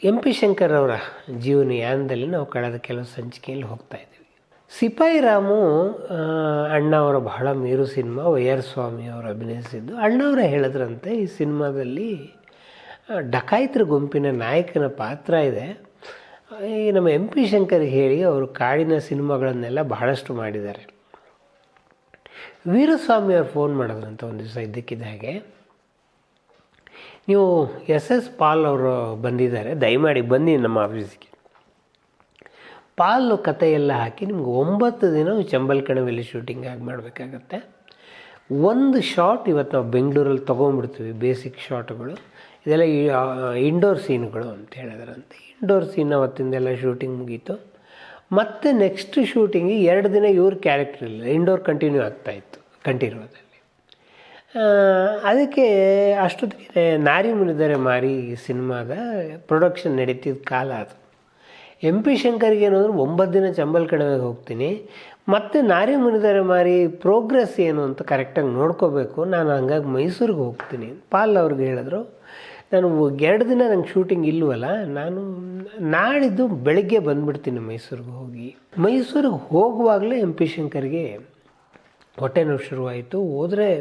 M P Shankar ಅವರ ಜೀವನಯಾನದಲ್ಲಿ ನಾವು ಕಳೆದ ಕೆಲವು ಸಂಚಿಕೆಯಲ್ಲಿ ಹೋಗ್ತಾ ಇದ್ದೀವಿ. ಸಿಪಾಯಿ ರಾಮು ಅಣ್ಣ ಅವರ ಬಹಳ ಮೇರು ಸಿನಿಮಾ. ವೈಆರ್ ಸ್ವಾಮಿ ಅವರು ಅಭಿನಯಿಸಿದ್ದು. ಅಣ್ಣವರೇ ಹೇಳಿದ್ರಂತೆ ಈ ಸಿನಿಮಾದಲ್ಲಿ ಡಕಾಯಿತರ ಗುಂಪಿನ ನಾಯಕನ ಪಾತ್ರ ಇದೆ. ಈ ನಮ್ಮ ಎಂ ಪಿ ಶಂಕರ್ ಹೇಳಿ ಅವರು ಕಾಡಿನ ಸಿನಿಮಾಗಳನ್ನೆಲ್ಲ ಬಹಳಷ್ಟು ಮಾಡಿದ್ದಾರೆ. ವೀರಸ್ವಾಮಿ ಅವ್ರು ಫೋನ್ ಮಾಡಿದ್ರಂತ ಒಂದು ದಿವಸ ಇದ್ದಕ್ಕಿದ್ದ ಹಾಗೆ, ನೀವು ಎಸ್ ಪಾಲ್ ಅವರು ಬಂದಿದ್ದಾರೆ, ದಯಮಾಡಿ ಬನ್ನಿ ನಮ್ಮ ಆಫೀಸ್ಗೆ. ಪಾಲ್ ಕತೆ ಎಲ್ಲ ಹಾಕಿ ನಿಮ್ಗೆ 9 ದಿನ ಚಂಬಲ್ ಕಣಿವೆಯಲ್ಲಿ ಶೂಟಿಂಗ್ ಆಗಿ ಮಾಡಬೇಕಾಗತ್ತೆ. ಒಂದು ಶಾಟ್ ಇವತ್ತು ನಾವು ಬೆಂಗಳೂರಲ್ಲಿ ತೊಗೊಂಡ್ಬಿಡ್ತೀವಿ, ಬೇಸಿಕ್ ಶಾಟ್ಗಳು. ಇದೆಲ್ಲ ಇಂಡೋರ್ ಸೀನ್ಗಳು ಅಂತ ಹೇಳಿದ್ರಂತೆ. ಇಂಡೋರ್ ಸೀನ್ ಅವತ್ತಿಂದೆಲ್ಲ ಶೂಟಿಂಗ್ ಮುಗೀತು. ಮತ್ತು ನೆಕ್ಸ್ಟ್ ಶೂಟಿಂಗಿಗೆ 2 ದಿನ ಇವ್ರ ಕ್ಯಾರೆಕ್ಟರ್ ಇಲ್ಲ, ಇಂಡೋರ್ ಕಂಟಿನ್ಯೂ ಆಗ್ತಾಯಿತ್ತು ಕಂಟಿನ್ಯೂದಲ್ಲಿ. ಅದಕ್ಕೆ ಅಷ್ಟೊತ್ತಿಗೆ ನಾರಿ ಮುನಿದರೆ ಮಾರಿ ಸಿನಿಮಾದ ಪ್ರೊಡಕ್ಷನ್ ನಡೀತಿದ್ದ ಕಾಲ ಅದು. ಎಂ ಪಿ ಶಂಕರ್ಗೆ ಏನಂದ್ರೆ 9 ದಿನ ಚಂಬಲ್ ಕಣಿವೆಗೆ ಹೋಗ್ತೀನಿ, ಮತ್ತು ನಾರಿ ಮುನಿದರೆ ಮಾರಿ ಪ್ರೋಗ್ರೆಸ್ ಏನು ಅಂತ ಕರೆಕ್ಟಾಗಿ ನೋಡ್ಕೋಬೇಕು, ನಾನು ಹಂಗಾಗಿ ಮೈಸೂರಿಗೆ ಹೋಗ್ತೀನಿ. ಪಾಲ್ ಅವ್ರಿಗೆ ಹೇಳಿದ್ರು, ನಾನು 2 ದಿನ ನಂಗೆ ಶೂಟಿಂಗ್ ಇಲ್ವಲ್ಲ, ನಾನು ನಾಡಿದ್ದು ಬೆಳಗ್ಗೆ ಬಂದುಬಿಡ್ತೀನಿ ಮೈಸೂರಿಗೆ ಹೋಗಿ. ಮೈಸೂರಿಗೆ ಹೋಗುವಾಗಲೇ ಎಂ ಪಿ ಶಂಕರ್ಗೆ ಹೊಟ್ಟೆ ನೋವು ಶುರುವಾಯಿತು. ಹೋದರೆ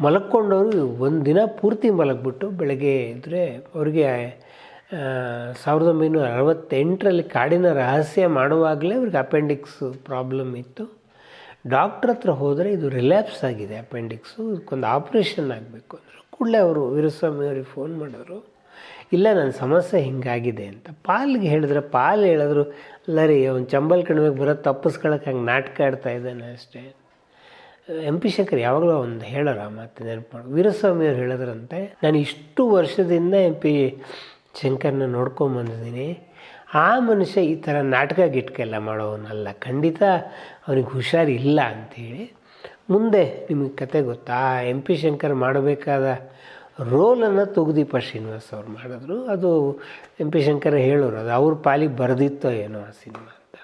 ಮಲಕ್ಕೊಂಡವರು 1 ದಿನ ಪೂರ್ತಿ ಮಲಗಿಬಿಟ್ಟು ಬೆಳಗ್ಗೆ ಇದ್ದರೆ ಅವ್ರಿಗೆ 1968ರಲ್ಲಿ ಕಾಡಿನ ರಹಸ್ಯ ಮಾಡುವಾಗಲೇ ಅವ್ರಿಗೆ ಅಪೆಂಡಿಕ್ಸ್ ಪ್ರಾಬ್ಲಮ್ ಇತ್ತು. ಡಾಕ್ಟ್ರ್ ಹತ್ರ ಹೋದರೆ ಇದು ರಿಲ್ಯಾಪ್ಸ್ ಆಗಿದೆ ಅಪೆಂಡಿಕ್ಸು, ಇದಕ್ಕೊಂದು ಆಪ್ರೇಷನ್ ಆಗಬೇಕು ಅಂದರು. ಕೂಡಲೇ ಅವರು ವೀರಸ್ವಾಮಿ ಅವ್ರಿಗೆ ಫೋನ್ ಮಾಡಿದ್ರು, ಇಲ್ಲ ನನ್ನ ಸಮಸ್ಯೆ ಹಿಂಗಾಗಿದೆ ಅಂತ. ಪಾಲ್ಗೆ ಹೇಳಿದ್ರೆ, ಪಾಲ್ ಹೇಳಿದ್ರು, ಅಲ್ಲ ರೀ ಅವ್ನು ಚಂಬಲ್ ಕಣಿವೆಗೆ ಬರೋದು ತಪ್ಪಿಸ್ಕೊಳಕ್ಕೆ ಹಂಗೆ ನಾಟಕ ಆಡ್ತಾ ಇದ್ದಾನೆ ಅಷ್ಟೇ. ಎಂ ಪಿ ಶಂಕರ್ ಯಾವಾಗಲೂ ಒಂದು ಹೇಳೋರ ಮತ್ತು ನೆನಪು ಮಾಡಿ. ವೀರಸ್ವಾಮಿ ಅವ್ರು ಹೇಳಿದ್ರಂತೆ, ನಾನು ಇಷ್ಟು ವರ್ಷದಿಂದ ಎಂ ಪಿ ಶಂಕರ್ನ ನೋಡ್ಕೊಂಬಂದಿದ್ದೀನಿ, ಆ ಮನುಷ್ಯ ಈ ಥರ ನಾಟಕ ಗಿಟ್ಕೆಲ್ಲ ಮಾಡೋವನಲ್ಲ, ಖಂಡಿತ ಅವನಿಗೆ ಹುಷಾರಿಲ್ಲ ಅಂಥೇಳಿ. ಮುಂದೆ ನಿಮಗೆ ಕತೆ ಗೊತ್ತಾ, ಎಂ ಪಿ ಶಂಕರ್ ಮಾಡಬೇಕಾದ ರೋಲನ್ನು ತೂಗುದೀಪ ಶ್ರೀನಿವಾಸ್ ಅವ್ರು ಮಾಡಿದ್ರು. ಅದು ಎಂ ಪಿ ಶಂಕರ್ ಹೇಳೋರು, ಅದು ಅವ್ರ ಪಾಲಿಗೆ ಬರೆದಿತ್ತೋ ಏನೋ ಆ ಸಿನಿಮಾ ಅಂತ.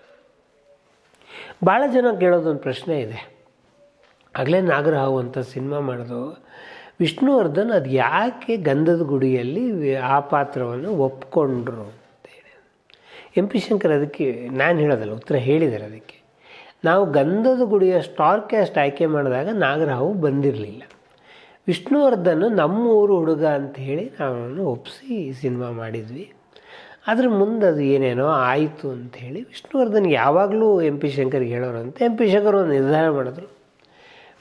ಭಾಳ ಜನ ಕೇಳೋದೊಂದು ಪ್ರಶ್ನೆ ಇದೆ, ಆಗಲೇ ನಾಗರಹಾವು ಅಂತ ಸಿನಿಮಾ ಮಾಡಿದ್ರು ವಿಷ್ಣುವರ್ಧನ್, ಅದು ಯಾಕೆ ಗಂಧದ ಗುಡಿಯಲ್ಲಿ ಆ ಪಾತ್ರವನ್ನು ಒಪ್ಕೊಂಡ್ರು ಅಂತೇಳಿ. ಎಂ ಪಿ ಶಂಕರ್ ಅದಕ್ಕೆ ನಾನು ಹೇಳೋದಲ್ಲ, ಉತ್ತರ ಹೇಳಿದ್ದಾರೆ. ಅದಕ್ಕೆ ನಾವು ಗಂಧದ ಗುಡಿಯ ಸ್ಟಾರ್ ಕ್ಯಾಸ್ಟ್ ಆಯ್ಕೆ ಮಾಡಿದಾಗ ನಾಗರಹಾವು ಬಂದಿರಲಿಲ್ಲ. ವಿಷ್ಣುವರ್ಧನ್ ನಮ್ಮೂರು ಹುಡುಗ ಅಂತ ಹೇಳಿ ನಾವು ಒಪ್ಪಿಸಿ ಸಿನಿಮಾ ಮಾಡಿದ್ವಿ. ಅದ್ರ ಮುಂದೆ ಅದು ಏನೇನೋ ಆಯಿತು ಅಂಥೇಳಿ ವಿಷ್ಣುವರ್ಧನ್ಗೆ ಯಾವಾಗಲೂ ಎಂ ಪಿ ಶಂಕರ್ಗೆ ಹೇಳೋರಂತೆ. ಎಂ ಪಿ ಶಂಕರ್ ಒಂದು ನಿರ್ಧಾರ ಮಾಡಿದ್ರು,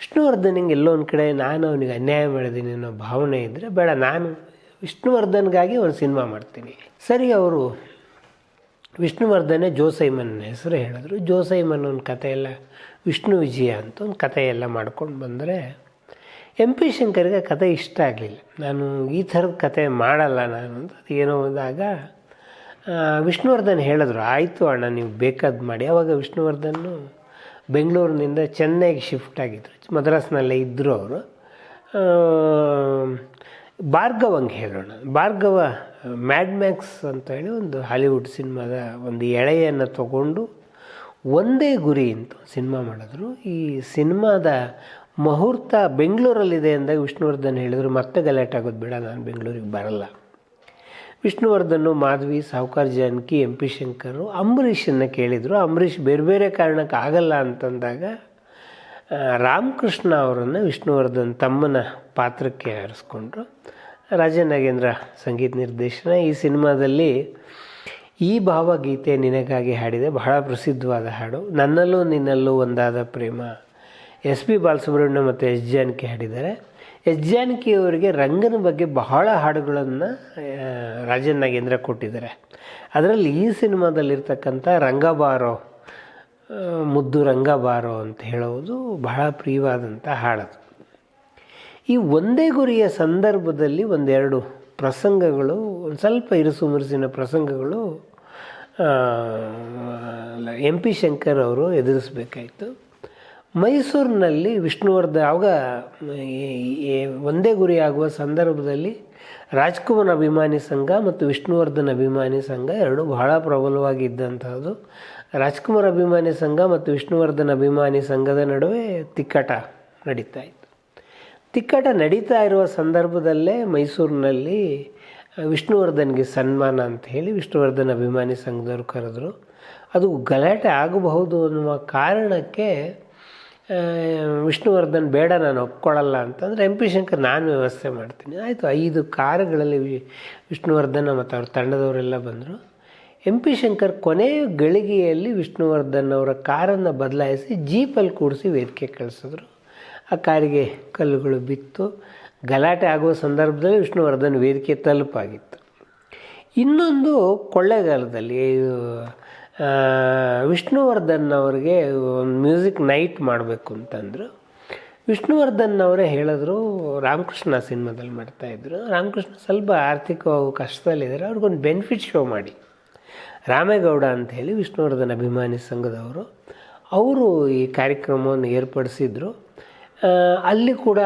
ವಿಷ್ಣುವರ್ಧನ್ಗೆ ಎಲ್ಲೋ ಒಂದು ಕಡೆ ನಾನು ಅವನಿಗೆ ಅನ್ಯಾಯ ಮಾಡಿದ್ದೀನಿ ಅನ್ನೋ ಭಾವನೆ ಇದ್ದರೆ ಬೇಡ, ನಾನು ವಿಷ್ಣುವರ್ಧನ್ಗಾಗಿ ಒಂದು ಸಿನಿಮಾ ಮಾಡ್ತೀನಿ. ಸರಿ, ಅವರು ವಿಷ್ಣುವರ್ಧನೇ ಜೋಸೈಮನ್ ಹೆಸರು ಹೇಳಿದ್ರು. ಜೋಸೈಮನ್ ಒಂದು ಕಥೆಯೆಲ್ಲ, ವಿಷ್ಣು ವಿಜಯ ಅಂತ ಒಂದು ಕಥೆಯೆಲ್ಲ ಮಾಡ್ಕೊಂಡು ಬಂದರೆ ಎಂ ಪಿ ಶಂಕರ್ಗೆ ಕತೆ ಇಷ್ಟ ಆಗಲಿಲ್ಲ. ನಾನು ಈ ಥರದ ಕತೆ ಮಾಡಲ್ಲ ನಾನು ಅಂತ ಏನೋ ಹೋದಾಗ ವಿಷ್ಣುವರ್ಧನ್ ಹೇಳಿದ್ರು, ಆಯಿತು ಅಣ್ಣ ನೀವು ಬೇಕಾದ್ದು ಮಾಡಿ. ಆವಾಗ ವಿಷ್ಣುವರ್ಧನ್ನು ಬೆಂಗಳೂರಿನಿಂದ ಚೆನ್ನೈಗೆ ಶಿಫ್ಟ್ ಆಗಿದ್ದರು, ಮದ್ರಾಸ್ನಲ್ಲೇ ಇದ್ದರು ಅವರು. ಭಾರ್ಗವಂಗೆ ಹೇಳೋಣ, ಭಾರ್ಗವ ಮ್ಯಾಡ್ ಮ್ಯಾಕ್ಸ್ ಅಂತ ಹೇಳಿ ಒಂದು ಹಾಲಿವುಡ್ ಸಿನಿಮಾದ ಒಂದು ಎಳೆಯನ್ನು ತಗೊಂಡು ಒಂದೇ ಗುರಿ ಅಂತ ಸಿನಿಮಾ ಮಾಡಿದ್ರು. ಈ ಸಿನಿಮಾದ ಮುಹೂರ್ತ ಬೆಂಗಳೂರಲ್ಲಿದೆ ಅಂದಾಗ ವಿಷ್ಣುವರ್ಧನ್ ಹೇಳಿದರು, ಮತ್ತೆ ಗಲಾಟೆ ಆಗೋದು ಬೇಡ, ನಾನು ಬೆಂಗಳೂರಿಗೆ ಬರಲ್ಲ. ವಿಷ್ಣುವರ್ಧನ್, ಮಾಧವಿ, ಸಾಹುಕಾರ್ ಜಾನಕಿ, ಎಂ ಪಿ ಶಂಕರು, ಅಂಬರೀಷನ್ನು ಕೇಳಿದರು. ಅಂಬರೀಷ್ ಬೇರೆ ಬೇರೆ ಕಾರಣಕ್ಕೆ ಆಗಲ್ಲ ಅಂತಂದಾಗ ರಾಮಕೃಷ್ಣ ಅವರನ್ನು ವಿಷ್ಣುವರ್ಧನ್ ತಮ್ಮನ ಪಾತ್ರಕ್ಕೆ ಆರಿಸ್ಕೊಂಡ್ರು. ರಾಜನಾಗೇಂದ್ರ ಸಂಗೀತ ನಿರ್ದೇಶನ. ಈ ಸಿನಿಮಾದಲ್ಲಿ ಈ ಭಾವಗೀತೆ ನಿನಗಾಗಿ ಹಾಡಿದೆ, ಬಹಳ ಪ್ರಸಿದ್ಧವಾದ ಹಾಡು. ನನ್ನಲ್ಲೂ ನಿನ್ನಲ್ಲೂ ಒಂದಾದ ಪ್ರೇಮ ಎಸ್ ಪಿ ಬಾಲಸುಬ್ರಹ್ಮಣ್ಯ ಮತ್ತು ಎಸ್ ಜಾನಕಿ ಹಾಡಿದ್ದಾರೆ. ಎಸ್ ಜಾನಕಿ ಅವರಿಗೆ ರಂಗನ ಬಗ್ಗೆ ಬಹಳ ಹಾಡುಗಳನ್ನು ರಾಜನಾಗೇಂದ್ರ ಕೊಟ್ಟಿದ್ದಾರೆ. ಅದರಲ್ಲಿ ಈ ಸಿನಿಮಾದಲ್ಲಿರ್ತಕ್ಕಂಥ ರಂಗಬಾರೋ, ಮುದ್ದು ರಂಗಬಾರೋ ಅಂತ ಹೇಳೋದು ಬಹಳ ಪ್ರಿಯವಾದಂಥ ಹಾಡದು. ಈ ಒಂದೇ ಗುರಿಯ ಸಂದರ್ಭದಲ್ಲಿ ಒಂದೆರಡು ಪ್ರಸಂಗಗಳು, ಒಂದು ಸ್ವಲ್ಪ ಇರುಸು ಮುರುಸಿನ ಪ್ರಸಂಗಗಳು ಎಂ ಪಿ ಶಂಕರ್ ಅವರು ಎದುರಿಸಬೇಕಾಯಿತು. ಮೈಸೂರಿನಲ್ಲಿ ವಿಷ್ಣುವರ್ಧನ್ ಆವಾಗ ಒಂದೇ ಗುರಿ ಆಗುವ ಸಂದರ್ಭದಲ್ಲಿ ರಾಜ್ಕುಮಾರ್ ಅಭಿಮಾನಿ ಸಂಘ ಮತ್ತು ವಿಷ್ಣುವರ್ಧನ್ ಅಭಿಮಾನಿ ಸಂಘ ಎರಡು ಬಹಳ ಪ್ರಬಲವಾಗಿದ್ದಂಥದ್ದು. ರಾಜ್ಕುಮಾರ್ ಅಭಿಮಾನಿ ಸಂಘ ಮತ್ತು ವಿಷ್ಣುವರ್ಧನ್ ಅಭಿಮಾನಿ ಸಂಘದ ನಡುವೆ ತಿಕ್ಕಾಟ ನಡೀತಾ ಇತ್ತು. ತಿಕ್ಕಾಟ ನಡೀತಾ ಇರುವ ಸಂದರ್ಭದಲ್ಲೇ ಮೈಸೂರಿನಲ್ಲಿ ವಿಷ್ಣುವರ್ಧನ್ಗೆ ಸನ್ಮಾನ ಅಂತ ಹೇಳಿ ವಿಷ್ಣುವರ್ಧನ್ ಅಭಿಮಾನಿ ಸಂಘದವ್ರು ಕರೆದ್ರು. ಅದು ಗಲಾಟೆ ಆಗಬಹುದು ಅನ್ನುವ ಕಾರಣಕ್ಕೆ ವಿಷ್ಣುವರ್ಧನ್ ಬೇಡ ನಾನು ಒಪ್ಕೊಳ್ಳಲ್ಲ ಅಂತಂದರೆ ಎಂ ಪಿ ಶಂಕರ್ ನಾನು ವ್ಯವಸ್ಥೆ ಮಾಡ್ತೀನಿ. ಆಯಿತು, 5 ಕಾರುಗಳಲ್ಲಿ ವಿಷ್ಣುವರ್ಧನ್ ಮತ್ತು ಅವ್ರ ತಂಡದವರೆಲ್ಲ ಬಂದರು. ಎಂ ಪಿ ಶಂಕರ್ ಕೊನೆಯ ಗಳಿಗೆಯಲ್ಲಿ ವಿಷ್ಣುವರ್ಧನ್ ಅವರ ಕಾರನ್ನು ಬದಲಾಯಿಸಿ ಜೀಪಲ್ಲಿ ಕೂಡಿಸಿ ವೇದಿಕೆ ಕಳಿಸಿದ್ರು. ಆ ಕಾರಿಗೆ ಕಲ್ಲುಗಳು ಬಿತ್ತು. ಗಲಾಟೆ ಆಗುವ ಸಂದರ್ಭದಲ್ಲಿ ವಿಷ್ಣುವರ್ಧನ್ ವೇದಿಕೆ ತಲುಪಾಗಿತ್ತು. ಇನ್ನೊಂದು ಕೊಳ್ಳೇಗಾಲದಲ್ಲಿ ವಿಷ್ಣುವರ್ಧನ್ ಅವರಿಗೆ ಒಂದು ಮ್ಯೂಸಿಕ್ ನೈಟ್ ಮಾಡಬೇಕು ಅಂತಂದರು. ವಿಷ್ಣುವರ್ಧನ್ ಅವರೇ ಹೇಳಿದ್ರು, ರಾಮಕೃಷ್ಣ ಸಿನಿಮಾದಲ್ಲಿ ಮಾಡ್ತಾಯಿದ್ರು. ರಾಮಕೃಷ್ಣ ಸ್ವಲ್ಪ ಆರ್ಥಿಕವಾಗಿ ಕಷ್ಟದಲ್ಲಿದ್ದಾರೆ, ಅವ್ರಿಗೊಂದು ಬೆನಿಫಿಟ್ ಶೋ ಮಾಡಿ. ರಾಮೇಗೌಡ ಅಂಥೇಳಿ ವಿಷ್ಣುವರ್ಧನ್ ಅಭಿಮಾನಿ ಸಂಘದವರು ಅವರು ಈ ಕಾರ್ಯಕ್ರಮವನ್ನು ಏರ್ಪಡಿಸಿದ್ರು. ಅಲ್ಲಿ ಕೂಡ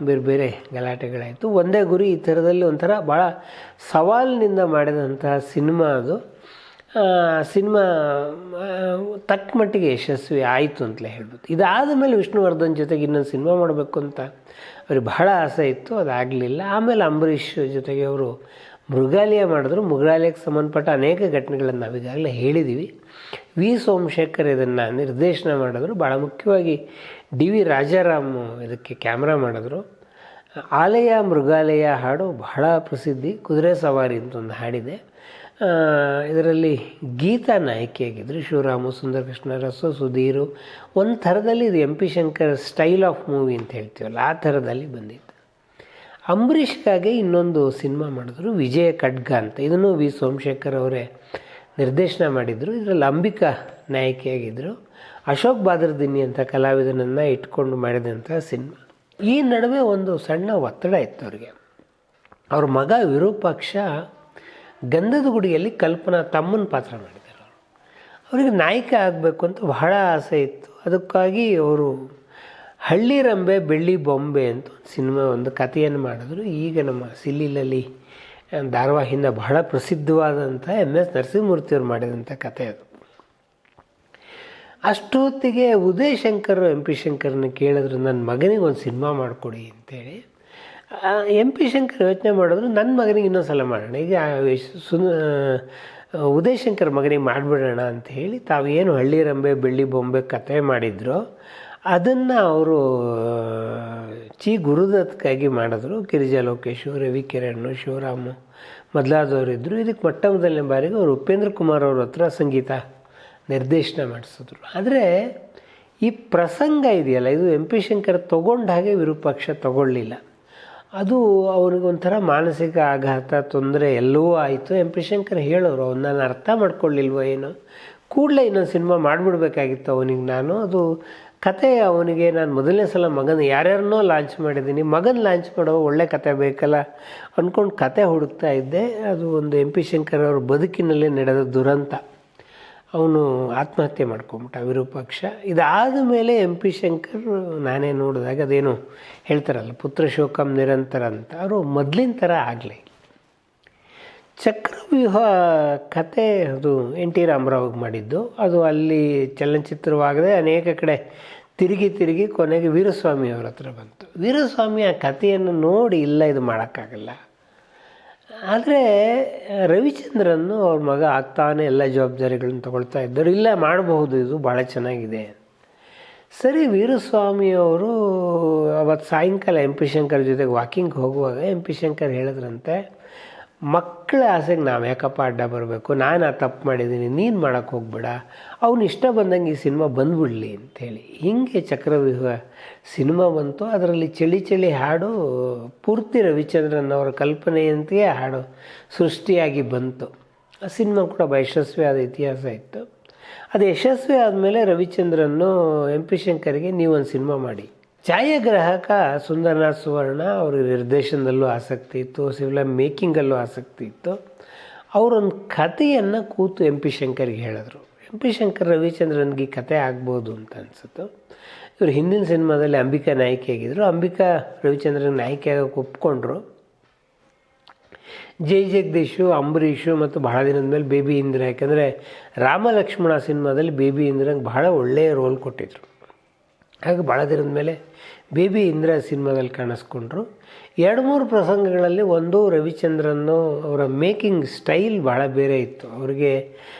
ಬೇರೆ ಬೇರೆ ಗಲಾಟೆಗಳಾಯಿತು. ಒಂದೇ ಗುರಿ ಈ ಥರದಲ್ಲಿ ಒಂಥರ ಭಾಳ ಸವಾಲಿನಿಂದ ಮಾಡಿದಂತಹ ಸಿನಿಮಾ ಅದು. ಸಿನಿಮಾ ತಕ್ಕ ಮಟ್ಟಿಗೆ ಯಶಸ್ವಿ ಆಯಿತು ಅಂತಲೇ ಹೇಳ್ಬೋದು. ಇದಾದ ಮೇಲೆ ವಿಷ್ಣುವರ್ಧನ್ ಜೊತೆಗೆ ಇನ್ನೊಂದು ಸಿನಿಮಾ ಮಾಡಬೇಕು ಅಂತ ಅವ್ರಿಗೆ ಬಹಳ ಆಸೆ ಇತ್ತು, ಅದಾಗಲಿಲ್ಲ. ಆಮೇಲೆ ಅಂಬರೀಷ್ ಜೊತೆಗೆ ಅವರು ಮೃಗಾಲಯ ಮಾಡಿದ್ರು. ಮೃಗಾಲಯಕ್ಕೆ ಸಂಬಂಧಪಟ್ಟ ಅನೇಕ ಘಟನೆಗಳನ್ನು ನಾವೀಗಾಗಲೇ ಹೇಳಿದ್ದೀವಿ. ವಿ ಸೋಮಶೇಖರ್ ಇದನ್ನು ನಿರ್ದೇಶನ ಮಾಡಿದ್ರು. ಭಾಳ ಮುಖ್ಯವಾಗಿ ಡಿ ವಿ ರಾಜಾರಾಮ್ ಇದಕ್ಕೆ ಕ್ಯಾಮ್ರಾ ಮಾಡಿದ್ರು. ಆಲಯ ಮೃಗಾಲಯ ಹಾಡು ಬಹಳ ಪ್ರಸಿದ್ಧಿ. ಕುದುರೆ ಸವಾರಿ ಅಂತ ಒಂದು ಹಾಡಿದೆ. ಇದರಲ್ಲಿ ಗೀತಾ ನಾಯಕಿಯಾಗಿದ್ದರು. ಶಿವರಾಮು, ಸುಂದರ ಕೃಷ್ಣ, ರಸು, ಸುಧೀರು. ಒಂದು ಥರದಲ್ಲಿ ಇದು M P Shankar style of movie ಅಂತ ಹೇಳ್ತೀವಲ್ಲ, ಆ ಥರದಲ್ಲಿ ಬಂದಿತ್ತು. ಅಂಬರೀಷ್ಗಾಗಿ ಇನ್ನೊಂದು ಸಿನಿಮಾ ಮಾಡಿದ್ರು, ವಿಜಯ ಖಡ್ಗ ಅಂತ. ಇದನ್ನು ವಿ ಸೋಮಶೇಖರ್ ಅವರೇ ನಿರ್ದೇಶನ ಮಾಡಿದರು. ಇದರಲ್ಲಿ ಅಂಬಿಕಾ ನಾಯಕಿಯಾಗಿದ್ದರು. ಅಶೋಕ್ ಬಾದರ್ದಿನ್ನಿ ಅಂತ ಕಲಾವಿದನನ್ನು ಇಟ್ಕೊಂಡು ಮಾಡಿದಂಥ ಸಿನಿಮಾ. ಈ ನಡುವೆ ಒಂದು ಸಣ್ಣ ಒತ್ತಡ ಇತ್ತು ಅವರಿಗೆ. ಅವ್ರ ಮಗ ವಿರೂಪಾಕ್ಷ ಗಂಧದ ಗುಡಿಯಲ್ಲಿ ಕಲ್ಪನಾ ತಮ್ಮನ ಪಾತ್ರ ಮಾಡಿದ್ದಾರೆ. ಅವರಿಗೆ ನಾಯಕ ಆಗಬೇಕು ಅಂತ ಬಹಳ ಆಸೆ ಇತ್ತು. ಅದಕ್ಕಾಗಿ ಅವರು ಹಳ್ಳಿ ರಂಬೆ ಬೆಳ್ಳಿ ಬೊಂಬೆ ಅಂತ ಒಂದು ಸಿನಿಮಾ, ಒಂದು ಕಥೆಯನ್ನು ಮಾಡಿದ್ರು. ಈಗ ನಮ್ಮ ಸಿಲ್ಲಿಲಲ್ಲಿ ಧಾರಾವಾಹಿಯಿಂದ ಬಹಳ ಪ್ರಸಿದ್ಧವಾದಂಥ MS ನರಸಿಂಹಮೂರ್ತಿಯವರು ಮಾಡಿದಂಥ ಕಥೆ ಅದು. ಅಷ್ಟೊತ್ತಿಗೆ ಉದಯ್ ಶಂಕರ್ ಎಂ ಪಿ ಶಂಕರ್ನ ಕೇಳಿದ್ರು, ನನ್ನ ಮಗನಿಗೆ ಒಂದು ಸಿನಿಮಾ ಮಾಡಿಕೊಡಿ ಅಂತೇಳಿ. ಎಂ ಪಿ ಶಂಕರ್ ಯೋಚನೆ ಮಾಡಿದ್ರು, ನನ್ನ ಮಗನಿಗೆ ಇನ್ನೊಂದು ಸಲ ಮಾಡೋಣ, ಈಗ ಉದಯ್ ಶಂಕರ್ ಮಗನಿಗೆ ಮಾಡಿಬಿಡೋಣ ಅಂತ ಹೇಳಿ ತಾವೇನು ಹಳ್ಳಿ ರಂಬೆ ಬೆಳ್ಳಿ ಬೊಂಬೆ ಕಥೆ ಮಾಡಿದ್ರು ಅದನ್ನು ಅವರು ಗುರುದತ್ಗಾಗಿ ಮಾಡಿದ್ರು. ಗಿರಿಜಾ ಲೋಕೇಶು, ರವಿ ಕಿರಣ್, ಶಿವರಾಮು ಮೊದಲಾದವರಿದ್ದರು. ಇದಕ್ಕೆ ಮೊಟ್ಟ ಮೊದಲನೇ ಬಾರಿಗೆ ಅವರು ಉಪೇಂದ್ರ ಕುಮಾರ್ ಅವ್ರ ಹತ್ರ ಸಂಗೀತ ನಿರ್ದೇಶನ ಮಾಡಿಸಿದ್ರು. ಆದರೆ ಈ ಪ್ರಸಂಗ ಇದೆಯಲ್ಲ, ಇದು ಎಂ ಪಿ ಶಂಕರ್ ತೊಗೊಂಡ ಹಾಗೆ ವಿರೂಪಾಕ್ಷ ತೊಗೊಳ್ಳಿಲ್ಲ. ಅದು ಅವ್ರಿಗೊಂಥರ ಮಾನಸಿಕ ಆಘಾತ, ತೊಂದರೆ ಎಲ್ಲವೂ ಆಯಿತು. ಎಂ ಪಿ ಶಂಕರ್ ಹೇಳೋರು, ಅವನ್ನ ನಾನು ಅರ್ಥ ಮಾಡ್ಕೊಳ್ಳಿಲ್ವೋ ಏನೋ, ಕೂಡಲೇ ಇನ್ನೊಂದು ಸಿನಿಮಾ ಮಾಡಿಬಿಡ್ಬೇಕಾಗಿತ್ತು ಅವನಿಗೆ ನಾನು. ಅದು ಕತೆ ಅವನಿಗೆ ನಾನು ಮೊದಲನೇ ಸಲ ಮಗನ ಯಾರ್ಯಾರನ್ನೋ ಲಾಂಚ್ ಮಾಡಿದ್ದೀನಿ, ಮಗನ ಲಾಂಚ್ ಮಾಡೋ ಒಳ್ಳೆ ಕತೆ ಬೇಕಲ್ಲ ಅಂದ್ಕೊಂಡು ಕತೆ ಹುಡುಕ್ತಾ ಇದ್ದೆ. ಅದು ಒಂದು ಎಂ ಪಿ ಶಂಕರ್ ಅವ್ರ ಬದುಕಿನಲ್ಲಿ ನಡೆದ ದುರಂತ. ಅವನು ಆತ್ಮಹತ್ಯೆ ಮಾಡ್ಕೊಂಬಿಟ್ಟ ವಿರೂಪಾಕ್ಷ. ಇದಾದ ಮೇಲೆ ಎಂ ಪಿ ಶಂಕರ್ ನಾನೇ ನೋಡಿದಾಗ ಅದೇನು ಹೇಳ್ತಾರಲ್ಲ, ಪುತ್ರ ಶೋಕಂ ನಿರಂತರ ಅಂತ, ಅವರು ಮೊದಲಿನ ಥರ ಆಗಲಿ. ಚಕ್ರವ್ಯೂಹ ಕತೆ ಅದು ಎನ್ ಟಿ ರಾಮರಾವ್ಗೆ ಮಾಡಿದ್ದು. ಅದು ಅಲ್ಲಿ ಚಲನಚಿತ್ರವಾಗದೆ ಅನೇಕ ಕಡೆ ತಿರುಗಿ ಕೊನೆಗೆ ವೀರಸ್ವಾಮಿ ಅವ್ರ ಹತ್ರ ಬಂತು. ವೀರಸ್ವಾಮಿ ಆ ಕಥೆಯನ್ನು ನೋಡಿ, ಇಲ್ಲ ಇದು ಮಾಡೋಕ್ಕಾಗಲ್ಲ. ಆದರೆ ರವಿಚಂದ್ರನ್ನು ಅವ್ರ ಮಗ ಆಗ್ತಾನೆ ಎಲ್ಲ ಜವಾಬ್ದಾರಿಗಳನ್ನು ತಗೊಳ್ತಾ ಇದ್ದರು. ಇಲ್ಲ ಮಾಡಬಹುದು, ಇದು ಭಾಳ ಚೆನ್ನಾಗಿದೆ. ಸರಿ, ವೀರಸ್ವಾಮಿಯವರು ಅವತ್ತು ಸಾಯಂಕಾಲ ಎಂ ಪಿ ಶಂಕರ್ ಜೊತೆಗೆ ವಾಕಿಂಗ್ ಹೋಗುವಾಗ ಎಂ ಪಿ ಶಂಕರ್ ಹೇಳಿದ್ರಂತೆ, ಮಕ್ಕಳ ಆಸೆಗೆ ನಾವು ಯಾಕಪ್ಪ ಅಡ್ಡ ಬರಬೇಕು, ನಾನು ಆ ತಪ್ಪು ಮಾಡಿದ್ದೀನಿ, ನೀನು ಮಾಡೋಕ್ಕೆ ಹೋಗ್ಬೇಡ, ಅವನು ಇಷ್ಟ ಬಂದಂಗೆ ಈ ಸಿನಿಮಾ ಬಂದುಬಿಡಲಿ ಅಂಥೇಳಿ. ಹೀಗೆ ಚಕ್ರವ್ಯೂಹ ಸಿನಿಮಾ ಬಂತು. ಅದರಲ್ಲಿ ಚಳಿ ಹಾಡು ಪೂರ್ತಿ ರವಿಚಂದ್ರನ್ ಅವರ ಕಲ್ಪನೆಯಂತೆಯೇ ಹಾಡು ಸೃಷ್ಟಿಯಾಗಿ ಬಂತು. ಆ ಸಿನಿಮಾ ಕೂಡ ಯಶಸ್ವಿಯಾದ ಇತಿಹಾಸ ಇತ್ತು. ಅದು ಯಶಸ್ವಿ ಆದಮೇಲೆ ರವಿಚಂದ್ರನ್ನು ಎಂ ಪಿ ಶಂಕರ್ಗೆ ನೀವೊಂದು ಸಿನಿಮಾ ಮಾಡಿ. ಛಾಯಾಗ್ರಾಹಕ ಸುಂದರನಾಥ್ ಸುವರ್ಣ, ಅವ್ರಿಗೆ ನಿರ್ದೇಶನದಲ್ಲೂ ಆಸಕ್ತಿ ಇತ್ತು, ಫಿಲ್ಮ್ ಮೇಕಿಂಗಲ್ಲೂ ಆಸಕ್ತಿ ಇತ್ತು. ಅವರೊಂದು ಕಥೆಯನ್ನು ಕೂತು ಎಂ ಪಿ ಶಂಕರ್ಗೆ ಹೇಳಿದ್ರು. ಎಂ ಪಿ ಶಂಕರ್ ರವಿಚಂದ್ರನ್ಗೆ ಈ ಕಥೆ ಆಗ್ಬೋದು ಅಂತ ಅನಿಸುತ್ತು. ಇವರು ಹಿಂದಿನ ಸಿನಿಮಾದಲ್ಲಿ ಅಂಬಿಕಾ ನಾಯಕಿಯಾಗಿದ್ದರು. ಅಂಬಿಕಾ ರವಿಚಂದ್ರನ್ ನಾಯಕಿಯಾಗಕ್ಕೆ ಒಪ್ಕೊಂಡ್ರು. ಜೈ ಜಗದೀಶು, ಅಂಬರೀಷು ಮತ್ತು ಬಹಳ ದಿನದ ಮೇಲೆ ಬೇಬಿ ಇಂದ್ರ, ಯಾಕೆಂದರೆ ರಾಮ ಲಕ್ಷ್ಮಣ ಸಿನಿಮಾದಲ್ಲಿ ಬೇಬಿ ಇಂದ್ರಂಗೆ ಬಹಳ ಒಳ್ಳೆಯ ರೋಲ್ ಕೊಟ್ಟಿದ್ರು. ಹಾಗೆ ಭಾಳ ದಿನದ ಮೇಲೆ ಬೇಬಿ ಇಂದ್ರ ಸಿನಿಮಾದಲ್ಲಿ ಕಾಣಿಸ್ಕೊಂಡ್ರು. 2-3 ಪ್ರಸಂಗಗಳಲ್ಲಿ ಒಂದು ರವಿಚಂದ್ರನ್ನು ಅವರ ಮೇಕಿಂಗ್ ಸ್ಟೈಲ್ ಭಾಳ ಬೇರೆ ಇತ್ತು. ಅವರಿಗೆ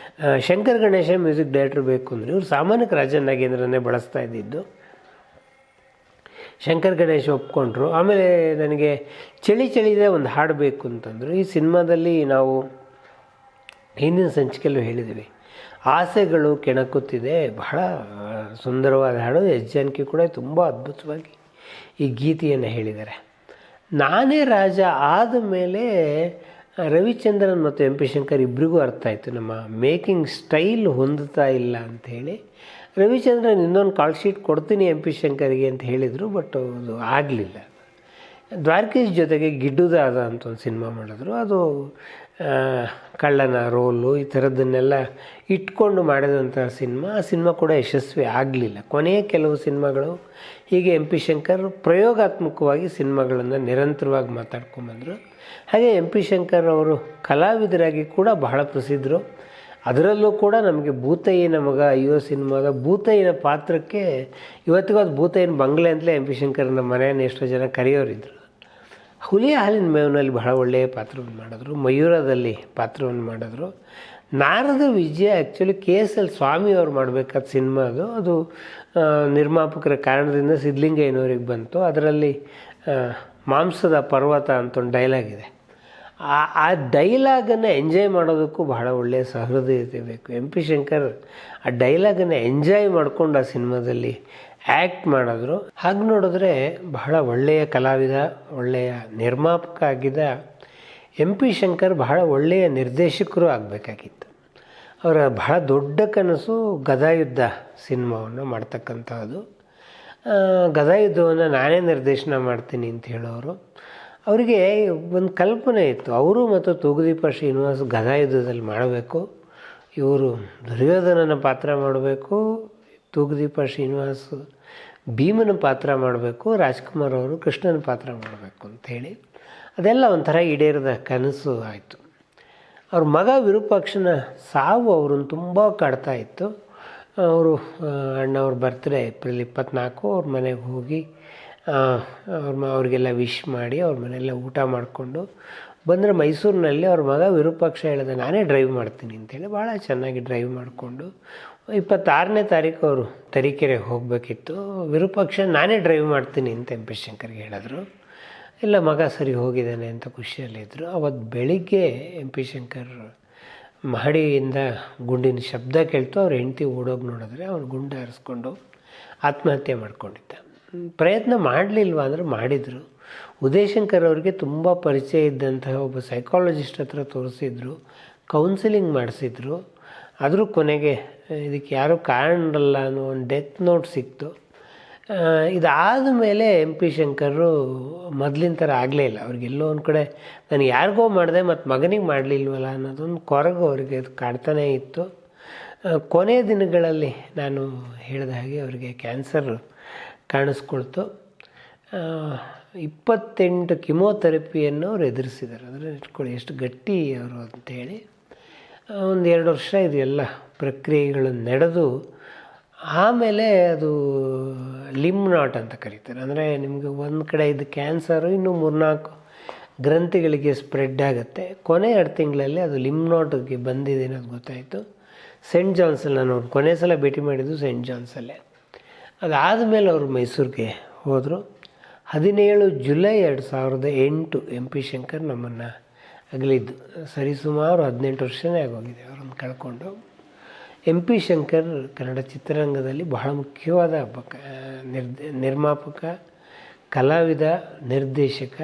ಶಂಕರ್ ಗಣೇಶ ಮ್ಯೂಸಿಕ್ ಡೈರೆಕ್ಟರ್ ಬೇಕು ಅಂದರೆ ಇವರು ಸಾಮಾನ್ಯಕ್ಕೆ ರಾಜನ್ ನಾಗೇಂದ್ರನ್ನೇ ಬಳಸ್ತಾ ಇದ್ದಿದ್ದು. ಶಂಕರ್ ಗಣೇಶ್ ಒಪ್ಕೊಂಡ್ರು. ಆಮೇಲೆ ನನಗೆ ಚಳಿದೆ ಒಂದು ಹಾಡು ಬೇಕು ಅಂತಂದರು. ಈ ಸಿನಿಮಾದಲ್ಲಿ ನಾವು ಹಿಂದಿನ ಸಂಚಿಕೆಯಲ್ಲೂ ಹೇಳಿದ್ದೀವಿ, ಆಸೆಗಳು ಕೆಣಕುತ್ತಿದೆ ಬಹಳ ಸುಂದರವಾದ ಹಾಡು. ಎಸ್ ಜಾನಕಿ ಕೂಡ ತುಂಬ ಅದ್ಭುತವಾಗಿ ಈ ಗೀತೆಯನ್ನು ಹೇಳಿದ್ದಾರೆ. ನಾನೇ ರಾಜ ಆದ ಮೇಲೆ ರವಿಚಂದ್ರನ್ ಮತ್ತು ಎಂ ಪಿ ಶಂಕರ್ ಇಬ್ಬರಿಗೂ ಅರ್ಥ ಆಯಿತು ನಮ್ಮ ಮೇಕಿಂಗ್ ಸ್ಟೈಲ್ ಹೊಂದುತ್ತಾ ಇಲ್ಲ ಅಂಥೇಳಿ. ರವಿಚಂದ್ರನ್ ಇನ್ನೊಂದು ಕಾಲ್ ಶೀಟ್ ಕೊಡ್ತೀನಿ ಎಂ ಪಿ ಶಂಕರ್ಗೆ ಅಂತ ಹೇಳಿದರು, ಬಟ್ ಅದು ಆಗಲಿಲ್ಲ. ದ್ವಾರಕೀಶ್ ಜೊತೆಗೆ ಗಿಡ್ಡುದಾದ ಅಂತ ಒಂದು ಸಿನಿಮಾ ಮಾಡಿದ್ರು. ಅದು ಕಳ್ಳನ ರೋಲು ಈ ಥರದ್ದನ್ನೆಲ್ಲ ಇಟ್ಕೊಂಡು ಮಾಡಿದಂಥ ಸಿನಿಮಾ. ಆ ಸಿನಿಮಾ ಕೂಡ ಯಶಸ್ವಿ ಆಗಲಿಲ್ಲ. ಕೊನೆಯ ಕೆಲವು ಸಿನಿಮಾಗಳು ಹೀಗೆ ಎಂ ಪಿ ಶಂಕರ್ ಪ್ರಯೋಗಾತ್ಮಕವಾಗಿ ಸಿನಿಮಾಗಳನ್ನು ನಿರಂತರವಾಗಿ ಮಾತಾಡ್ಕೊಂಬಂದರು. ಹಾಗೆ ಎಂ ಪಿ ಶಂಕರ್ ಅವರು ಕಲಾವಿದರಾಗಿ ಕೂಡ ಬಹಳ ಪ್ರಸಿದ್ಧರು. ಅದರಲ್ಲೂ ಕೂಡ ನಮಗೆ ಭೂತಯ್ಯನ ಮಗ ಅಯ್ಯೋ ಸಿನಿಮಾದ ಭೂತಯ್ಯನ ಪಾತ್ರಕ್ಕೆ ಇವತ್ತಿಗೂ ಅದು ಭೂತಯ್ಯನ ಬಂಗ್ಲೆ ಅಂತಲೇ ಎಂ ಪಿ ಶಂಕರನ ಮನೆಯನ್ನು ಎಷ್ಟೋ ಜನ ಕರೆಯೋರಿದ್ದರು. ಹುಲಿಯ ಹಾಲಿನ ಮೇವಿನಲ್ಲಿ ಬಹಳ ಒಳ್ಳೆಯ ಪಾತ್ರವನ್ನು ಮಾಡಿದ್ರು. ಮಯೂರದಲ್ಲಿ ಪಾತ್ರವನ್ನು ಮಾಡಿದ್ರು. ನಾರದ ವಿಜಯ ಆ್ಯಕ್ಚುಲಿ KSL ಸ್ವಾಮಿ ಅವ್ರು ಮಾಡಬೇಕಾದ ಸಿನಿಮಾ ಅದು ನಿರ್ಮಾಪಕರ ಕಾರಣದಿಂದ ಸಿದ್ಧಲಿಂಗಯ್ಯನವ್ರಿಗೆ ಬಂತು. ಅದರಲ್ಲಿ ಮಾಂಸದ ಪರ್ವತ ಅಂತ ಒಂದು ಡೈಲಾಗ್ ಇದೆ. ಆ ಡೈಲಾಗನ್ನು ಎಂಜಾಯ್ ಮಾಡೋದಕ್ಕೂ ಬಹಳ ಒಳ್ಳೆಯ ಸಹೃದಯತೆ ಬೇಕು. ಎಂ ಪಿ ಶಂಕರ್ ಆ ಡೈಲಾಗನ್ನು ಎಂಜಾಯ್ ಮಾಡಿಕೊಂಡು ಆ ಸಿನಿಮಾದಲ್ಲಿ ಆ್ಯಕ್ಟ್ ಮಾಡಿದ್ರು. ಹಾಗೆ ನೋಡಿದ್ರೆ ಬಹಳ ಒಳ್ಳೆಯ ಕಲಾವಿದ, ಒಳ್ಳೆಯ ನಿರ್ಮಾಪಕ ಆಗಿದ್ದ ಎಂ ಪಿ ಶಂಕರ್ ಬಹಳ ಒಳ್ಳೆಯ ನಿರ್ದೇಶಕರು ಆಗಬೇಕಾಗಿತ್ತು. ಅವರ ಬಹಳ ದೊಡ್ಡ ಕನಸು ಗದಾಯುದ್ಧ ಸಿನಿಮಾವನ್ನು ಮಾಡ್ತಕ್ಕಂಥದ್ದು. ಗದಾಯುದ್ಧವನ್ನು ನಾನೇ ನಿರ್ದೇಶನ ಮಾಡ್ತೀನಿ ಅಂತ ಹೇಳೋರು. ಅವರಿಗೆ ಒಂದು ಕಲ್ಪನೆ ಇತ್ತು, ಅವರು ಮತ್ತು ತೂಗುದೀಪ ಶ್ರೀನಿವಾಸ್ ಗದಾಯುದ್ಧದಲ್ಲಿ ಮಾಡಬೇಕು. ಇವರು ದುರ್ಯೋಧನನ ಪಾತ್ರ ಮಾಡಬೇಕು, ತೂಗುದೀಪ ಶ್ರೀನಿವಾಸ್ ಭೀಮನ ಪಾತ್ರ ಮಾಡಬೇಕು, ರಾಜ್ಕುಮಾರ್ ಅವರು ಕೃಷ್ಣನ ಪಾತ್ರ ಮಾಡಬೇಕು ಅಂಥೇಳಿ ಅದೆಲ್ಲ ಒಂಥರ ಈಡೇರಿದ ಕನಸು ಆಯಿತು. ಅವ್ರ ಮಗ ವಿರೂಪಾಕ್ಷನ ಸಾವು ಅವ್ರನ್ನ ತುಂಬ ಕಾಡ್ತಾ ಇತ್ತು. ಅವರು ಅಣ್ಣವ್ರ ಬರ್ತ್ಡೇ ಏಪ್ರಿಲ್ 24 ಅವ್ರ ಮನೆಗೆ ಹೋಗಿ ಅವ್ರಿಗೆಲ್ಲ ವಿಶ್ ಮಾಡಿ ಅವ್ರ ಮನೆಯೆಲ್ಲ ಊಟ ಮಾಡಿಕೊಂಡು ಬಂದರೆ ಮೈಸೂರಿನಲ್ಲಿ ಅವ್ರ ಮಗ ವಿರೂಪಾಕ್ಷ ಹೇಳಿದೆ ನಾನೇ ಡ್ರೈವ್ ಮಾಡ್ತೀನಿ ಅಂತೇಳಿ ಭಾಳ ಚೆನ್ನಾಗಿ ಡ್ರೈವ್ ಮಾಡಿಕೊಂಡು 26ನೇ ತಾರೀಕು ಅವರು ತರೀಕೆರೆಗೆ ಹೋಗಬೇಕಿತ್ತು. ವಿರೂಪಾಕ್ಷ ನಾನೇ ಡ್ರೈವ್ ಮಾಡ್ತೀನಿ ಅಂತ ಎಂ ಪಿ ಶಂಕರ್ಗೆ ಹೇಳಿದ್ರು. ಇಲ್ಲ ಮಗ ಸರಿ ಹೋಗಿದ್ದಾನೆ ಅಂತ ಖುಷಿಯಲ್ಲಿದ್ದರು. ಅವತ್ತು ಬೆಳಿಗ್ಗೆ ಎಂ ಪಿ ಶಂಕರ್ ಮಹಡಿಯಿಂದ ಗುಂಡಿನ ಶಬ್ದ ಕೇಳ್ತು. ಅವ್ರ ಹೆಂಡತಿ ಓಡೋಗಿ ನೋಡಿದ್ರೆ ಅವ್ನು ಗುಂಡು ಹಾರಿಸ್ಕೊಂಡು ಆತ್ಮಹತ್ಯೆ ಮಾಡ್ಕೊಂಡಿದ್ದ. ಪ್ರಯತ್ನ ಮಾಡಲಿಲ್ವ ಅಂದರೆ ಮಾಡಿದರು. ಉದಯಶಂಕರ್ ಅವರಿಗೆ ತುಂಬ ಪರಿಚಯ ಇದ್ದಂತಹ ಒಬ್ಬ ಸೈಕಾಲಜಿಸ್ಟ್ ಹತ್ರ ತೋರಿಸಿದ್ರು, ಕೌನ್ಸಿಲಿಂಗ್ ಮಾಡಿಸಿದ್ರು. ಆದರೂ ಕೊನೆಗೆ ಇದಕ್ಕೆ ಯಾರೂ ಕಾರಣಲ್ಲ ಅನ್ನೋ ಒಂದು ಡೆತ್ ನೋಟ್ ಸಿಕ್ತು. ಇದಾದ ಮೇಲೆ ಎಂ ಪಿ ಶಂಕರು ಮೊದಲಿನ ಥರ ಆಗಲೇ ಇಲ್ಲ. ಅವ್ರಿಗೆಲ್ಲೋ ಒಂದು ಕಡೆ ನಾನು ಯಾರಿಗೋ ಮಾಡಿದೆ ಮತ್ತು ಮಗನಿಗೆ ಮಾಡಲಿಲ್ವಲ್ಲ ಅನ್ನೋದೊಂದು ಕೊರಗು ಅವರಿಗೆ ಅದು ಕಾಡ್ತಾನೇ ಇತ್ತು. ಕೊನೆಯ ದಿನಗಳಲ್ಲಿ ನಾನು ಹೇಳಿದ ಹಾಗೆ ಅವರಿಗೆ ಕ್ಯಾನ್ಸರ್ ಕಾಣಿಸ್ಕೊಳ್ತು. 28 ಕಿಮೋಥೆರಪಿಯನ್ನು ಅವ್ರು ಎದುರಿಸಿದ್ದಾರೆ. ಅಂದರೆ ಇಟ್ಕೊಳ್ಳಿ ಎಷ್ಟು ಗಟ್ಟಿ ಅವರು ಅಂತೇಳಿ. ಒಂದು 2 ವರ್ಷ ಇದು ಎಲ್ಲ ಪ್ರಕ್ರಿಯೆಗಳು ನಡೆದು ಆಮೇಲೆ ಅದು ಲಿಂಬ್ ನಾಟ್ ಅಂತ ಕರೀತಾರೆ. ಅಂದರೆ ನಿಮಗೆ ಒಂದು ಕಡೆ ಇದು ಕ್ಯಾನ್ಸರು ಇನ್ನೂ 3-4 ಗ್ರಂಥಿಗಳಿಗೆ ಸ್ಪ್ರೆಡ್ ಆಗುತ್ತೆ. ಕೊನೆ 2 ತಿಂಗಳಲ್ಲಿ ಅದು ಲಿಂಬ್ ನಾಟ್ಗೆ ಬಂದಿದೆ ಅನ್ನೋದು ಗೊತ್ತಾಯಿತು. ಸೆಂಟ್ ಜಾನ್ಸಲ್ಲಿ ನಾನು ಅವ್ರು ಕೊನೆ ಸಲ ಭೇಟಿ ಮಾಡಿದ್ದು ಸೆಂಟ್ ಜಾನ್ಸಲ್ಲೇ. ಅದಾದಮೇಲೆ ಅವರು ಮೈಸೂರಿಗೆ ಹೋದರು. 17 ಜುಲೈ 2008 ಎಂ ಪಿ ಶಂಕರ್ ನಮ್ಮನ್ನು ಅಗಲಿದ್ದು. ಸರಿಸುಮಾರು 18 ವರ್ಷನೇ ಆಗೋಗಿದೆ ಅವರನ್ನು ಕಳ್ಕೊಂಡು. ಎಂ ಪಿ ಶಂಕರ್ ಕನ್ನಡ ಚಿತ್ರರಂಗದಲ್ಲಿ ಬಹಳ ಮುಖ್ಯವಾದ ನಿರ್ಮಾಪಕ, ಕಲಾವಿದ, ನಿರ್ದೇಶಕ.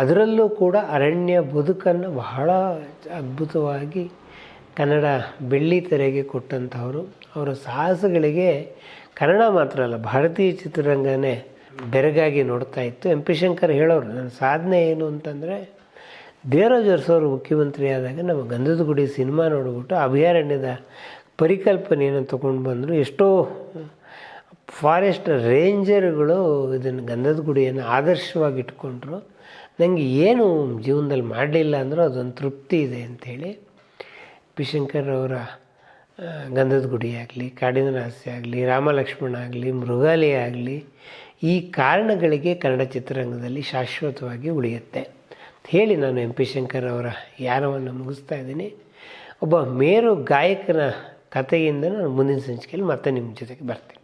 ಅದರಲ್ಲೂ ಕೂಡ ಅರಣ್ಯ ಬದುಕನ್ನು ಬಹಳ ಅದ್ಭುತವಾಗಿ ಕನ್ನಡ ಬೆಳ್ಳಿ ತೆರೆಗೆ ಕೊಟ್ಟಂಥವರು. ಅವರ ಸಾಹಸಗಳಿಗೆ ಕನ್ನಡ ಮಾತ್ರ ಅಲ್ಲ ಭಾರತೀಯ ಚಿತ್ರರಂಗನೇ ಬೆರಗಾಗಿ ನೋಡ್ತಾ ಇತ್ತು. ಎಂ ಪಿ ಶಂಕರ್ ಹೇಳೋರು, ನನ್ನ ಸಾಧನೆ ಏನು ಅಂತಂದರೆ ದೇವರಾಜ್ ಅರಸು ಮುಖ್ಯಮಂತ್ರಿ ಆದಾಗ ನಮ್ಮ ಗಂಧದ ಗುಡಿ ಸಿನಿಮಾ ನೋಡಿಬಿಟ್ಟು ಅಭಯಾರಣ್ಯದ ಪರಿಕಲ್ಪನೆಯನ್ನು ತೊಗೊಂಡು ಬಂದರು. ಎಷ್ಟೋ ಫಾರೆಸ್ಟ್ ರೇಂಜರ್ಗಳು ಇದನ್ನು ಗಂಧದ ಗುಡಿಯನ್ನು ಆದರ್ಶವಾಗಿ ಇಟ್ಕೊಂಡ್ರು. ನನಗೆ ಏನು ಜೀವನದಲ್ಲಿ ಮಾಡಲಿಲ್ಲ ಅಂದರೂ ಅದೊಂದು ತೃಪ್ತಿ ಇದೆ ಅಂಥೇಳಿ ಪಿ ಶಂಕರ್ ಅವರ ಗಂಧದ ಗುಡಿ ಆಗಲಿ, ಕಾಡಿನ ರಹಸ್ಯ ಆಗಲಿ, ರಾಮ ಲಕ್ಷ್ಮಣ ಆಗಲಿ, ಮೃಗಾಲಯ ಆಗಲಿ, ಈ ಕಾರಣಗಳಿಗೆ ಕನ್ನಡ ಚಿತ್ರರಂಗದಲ್ಲಿ ಶಾಶ್ವತವಾಗಿ ಉಳಿಯುತ್ತೆ ಹೇಳಿ ನಾನು ಎಂ ಪಿ ಶಂಕರ್ ಅವರ ಯಾನವನ್ನು ಮುಗಿಸ್ತಾ ಇದ್ದೀನಿ. ಒಬ್ಬ ಮೇರು ಗಾಯಕನ ಕಥೆಯಿಂದ ನಾನು ಮುಂದಿನ ಸಂಚಿಕೆಯಲ್ಲಿ ಮತ್ತೆ ನಿಮ್ಮ ಜೊತೆಗೆ ಬರ್ತೀನಿ.